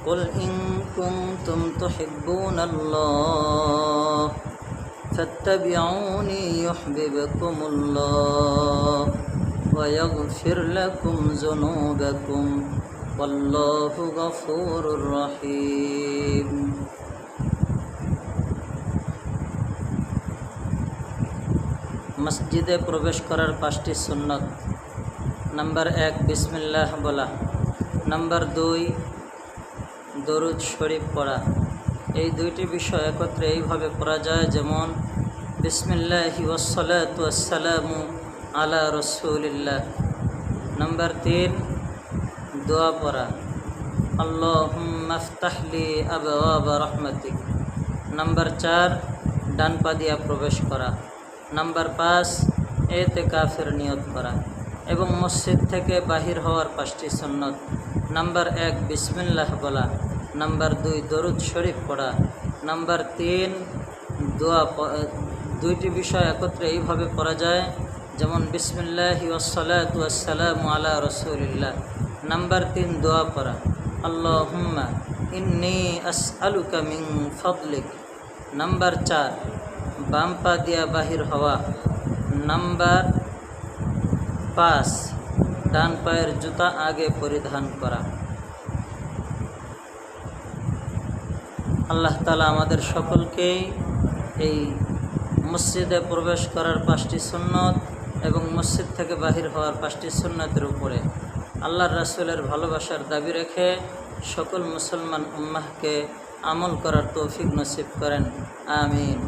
قل إن كنتم تحبون الله فاتبعوني يحببكم الله ويغفر لكم ذنوبكم والله غفور رحيم। মসজিদে প্রবেশ করার 5টি সুন্নত। নাম্বার 1 বিসমিল্লাহ বলা। নাম্বার 2 দরুদ শরীফ পড়া। এই দুইটি বিষয় একত্রে এইভাবে পড়া যায়, যেমন বিসমিল্লাহি ওয়াসসালাতু ওয়াসসালামু আলা রাসূলিল্লাহ। নাম্বার 3 দোয়া পড়া, আল্লাহুম্মা ইফতাহলি আবওয়াব রাহমাতিক। নাম্বার 4 ডান পা দিয়া প্রবেশ করা। নাম্বার 5 ইতিকাফের নিয়ত করা। এবং মসজিদ থেকে বাহির হওয়ার 5টি সুন্নত। নাম্বার 1 বিসমিল্লাহ বলা। নাম্বার 2 দরুদ শরীফ পড়া। নাম্বার 3 দোয়া। দুইটি বিষয় একত্রে এইভাবে পড়া যায়, যেমন বিসমিল্লাহি ওয়াসসালাতু ওয়াসসালামু আলা রাসূলিল্লাহ। নাম্বার 3 দোয়া পড়া, আল্লাহুম্মা ইন্নী আসআলুকা মিন ফাদলিক। নাম্বার 4 বাম পা দিয়া বাহির হওয়া। নাম্বার 5 ডান পায়ের জুতা আগে পরিধান করা। আল্লাহ তাআলা আমাদের সকলকেই এই মসজিদে প্রবেশ করার 5টি সুন্নত এবং মসজিদ থেকে বাহির হওয়ার 5টি সুন্নতের উপরে আল্লাহর রাসূলের ভালোবাসার দাবি রেখে সকল মুসলমান উম্মাহকে আমল করার তৌফিক নসিব করেন। আমিন।